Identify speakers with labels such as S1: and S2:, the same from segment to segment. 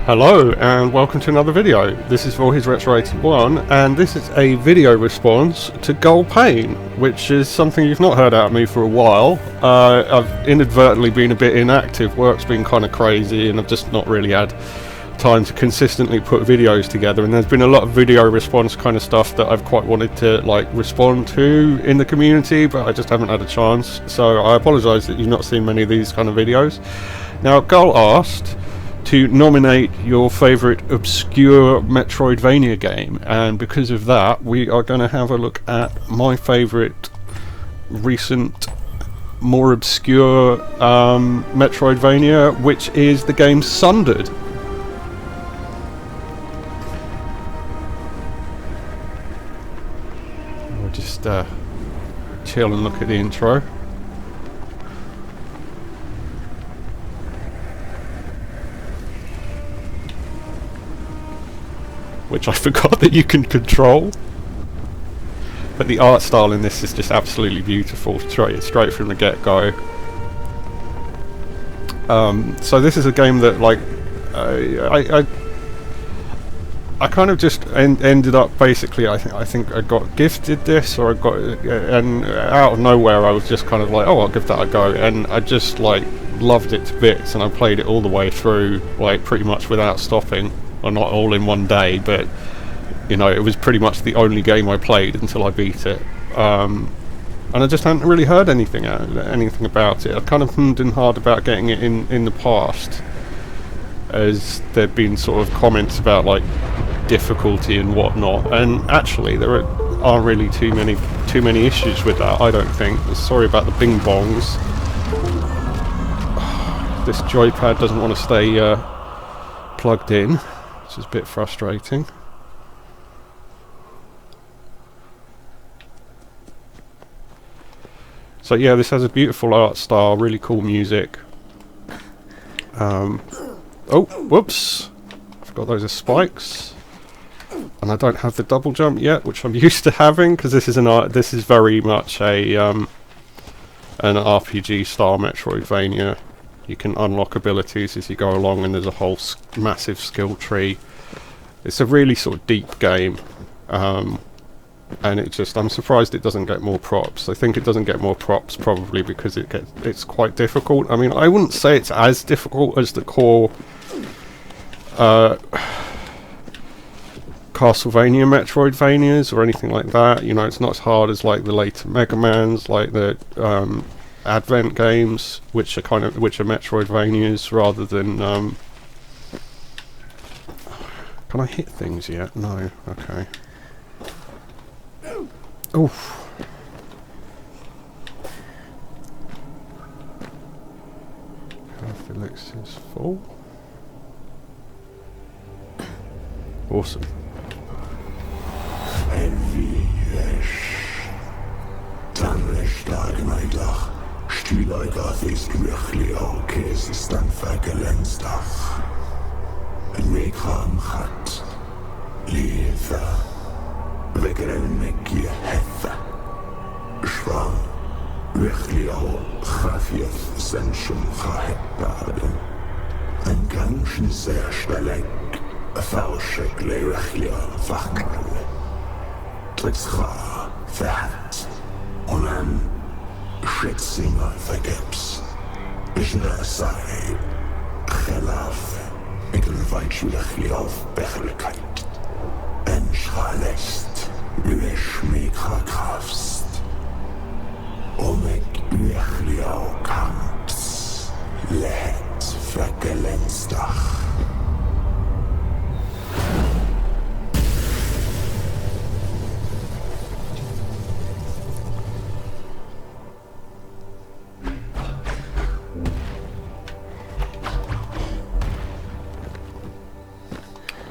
S1: Hello and welcome to another video. This is His Retro 81 and this is a video response to Gull, Payne, which is something you've not heard out of me for a while. I've inadvertently been a bit inactive, work's been kind of crazy and I've just not really had time to consistently put videos together, and there's been a lot of video response kind of stuff that I've quite wanted to respond to in the community, but I just haven't had a chance, so I apologise that you've not seen many of these kind of videos. Now, Gull asked to nominate your favourite obscure Metroidvania game, and because of that we are going to have a look at my favourite recent more obscure Metroidvania, which is the game Sundered. We'll just chill and look at the intro. Which I forgot that you can control. But the art style in this is just absolutely beautiful, straight from the get-go. So this is a game that, like, I kind of just ended up basically. I think I got gifted this, or I got, and out of nowhere I was just kind of like, oh, I'll give that a go, and I just like loved it to bits, and I played it all the way through, like pretty much without stopping. Well, not all in one day, but you know, it was pretty much the only game I played until I beat it. And I just hadn't really heard anything about it. I kind of hummed and hawed about getting it in the past, as there'd been sort of comments about like difficulty and whatnot, and actually there aren't really too many issues with that, I don't think. Sorry about the bing bongs. This joypad doesn't want to stay plugged in, which is a bit frustrating. So yeah, this has a beautiful art style, really cool music. Oh, whoops! I forgot those are spikes, and I don't have the double jump yet, which I'm used to having, because this is very much a an RPG style Metroidvania. You can unlock abilities as you go along, and there's a whole massive skill tree. It's a really sort of deep game, and I'm surprised it doesn't get more props. I think it doesn't get more props probably because it's quite difficult. I mean, I wouldn't say it's as difficult as the core Castlevania Metroidvanias or anything like that. You know, it's not as hard as like the later Mega Mans, like the Advent games, which are Metroidvanias rather than can I hit things yet? No. Okay. Oof. Felix is full. Awesome.
S2: Stühleugaf ist wirklich okay, es ist ein Vergelänzdach. Ein Wegram hat Lever, wegren mit ihr Heffe. Schwang, wirklich auch Chafief sind schon verhebbaren. Ein ganzen sehr stellig, fauschig, wirklich wachknalle. Tritzcha, verhat, und ein Schätzinger vergebs. Ich sei Gelaf, ik weet jullie auf Becherlijkheid. En schalest, uw meekrakraft. Om ik jullie ook kant, let vergelensdag.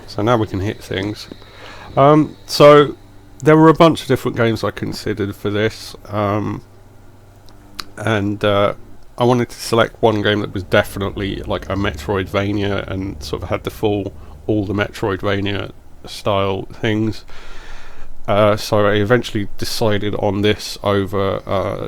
S1: So now we can hit things. So there were a bunch of different games I considered for this, and I wanted to select one game that was definitely like a Metroidvania and sort of had all the Metroidvania style things. So I eventually decided on this over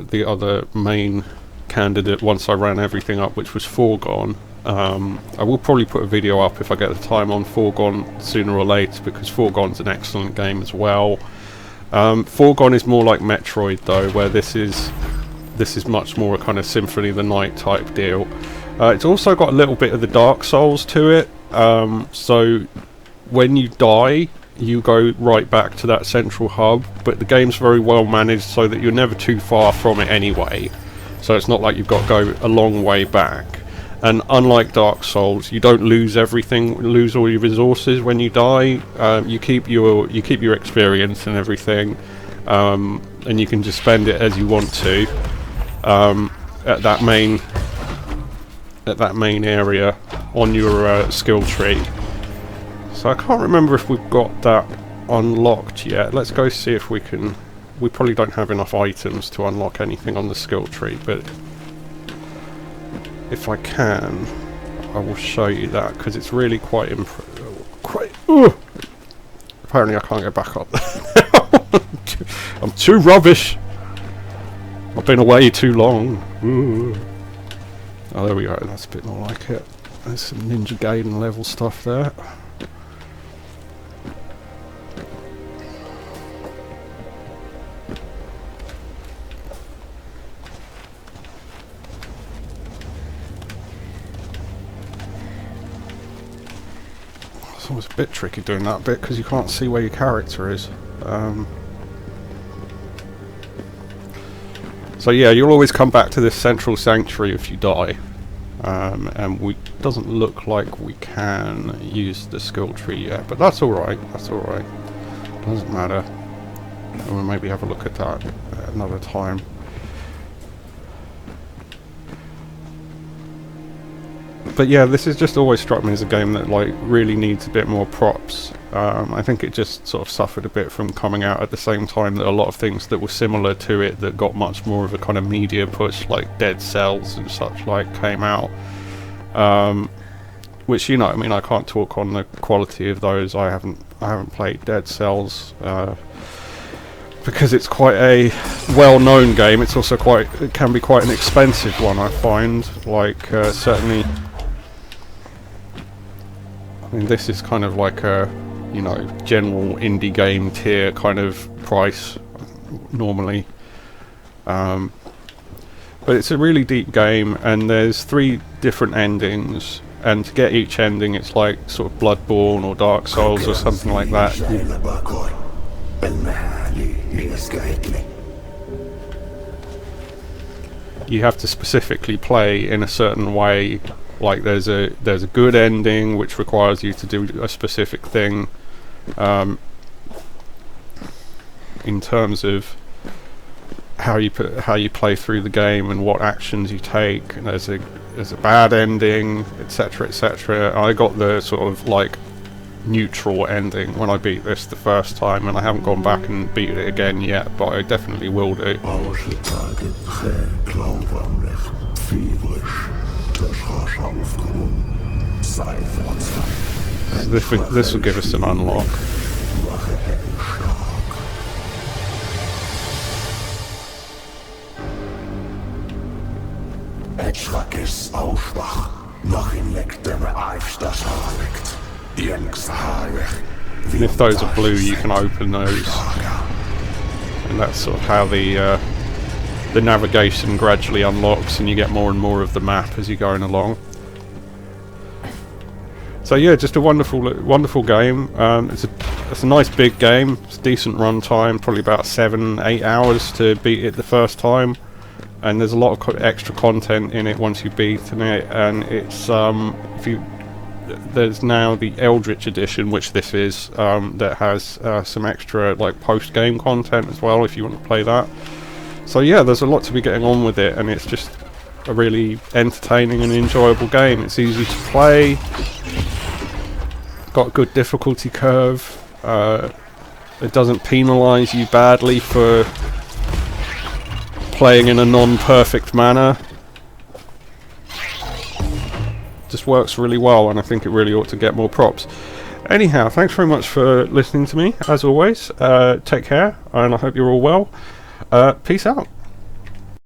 S1: the other main candidate once I ran everything up, which was Foregone. I will probably put a video up if I get the time on Foregone sooner or later, because Foregone's an excellent game as well. Foregone is more like Metroid though, where this is much more a kind of Symphony of the Night type deal. It's also got a little bit of the Dark Souls to it, so when you die you go right back to that central hub, but the game's very well managed so that you're never too far from it anyway, so it's not like you've got to go a long way back. And unlike Dark Souls, you don't lose everything, lose all your resources when you die. You keep your experience and everything, and you can just spend it as you want to at that main area on your skill tree. So I can't remember if we've got that unlocked yet. Let's go see if we can. We probably don't have enough items to unlock anything on the skill tree, but if I can, I will show you that, because it's really quite apparently I can't get back up there. I'm too rubbish. I've been away too long. Ooh. Oh, there we go. That's a bit more like it. There's some Ninja Gaiden level stuff there. It's always a bit tricky doing that bit because you can't see where your character is. So yeah, you'll always come back to this central sanctuary if you die, and we doesn't look like we can use the skill tree yet, but that's alright, doesn't matter. We'll maybe have a look at that at another time. But yeah, this has just always struck me as a game that like really needs a bit more props. I think it just sort of suffered a bit from coming out at the same time that a lot of things that were similar to it that got much more of a kind of media push, like Dead Cells and such like, came out. Which, you know, I mean, I can't talk on the quality of those. I haven't played Dead Cells because it's quite a well-known game. It's also it can be quite an expensive one, I find. Like certainly, I mean, this is kind of like a, you know, general indie game tier kind of price normally. But it's a really deep game, and there's 3 different endings, and to get each ending it's like sort of Bloodborne or Dark Souls or something like that. You have to specifically play in a certain way. Like there's a good ending which requires you to do a specific thing in terms of how you play through the game and what actions you take. And there's a bad ending, etc., etc. I got the sort of like neutral ending when I beat this the first time, and I haven't gone back and beat it again yet, but I definitely will do. This will give us an unlock. And if those are blue, you can open those, and that's sort of how the navigation gradually unlocks, and you get more and more of the map as you're going along. So yeah, just a wonderful game. It's a nice big game. It's a decent run time, probably about 7-8 hours to beat it the first time. And there's a lot of extra content in it once you've beaten it. And it's there's now the Eldritch edition, which this is, that has some extra like post-game content as well if you want to play that. So yeah, there's a lot to be getting on with it, and it's just a really entertaining and enjoyable game. It's easy to play, got a good difficulty curve, it doesn't penalise you badly for playing in a non-perfect manner. Just works really well, and I think it really ought to get more props. Anyhow, thanks very much for listening to me, as always. Take care, and I hope you're all well. Peace out.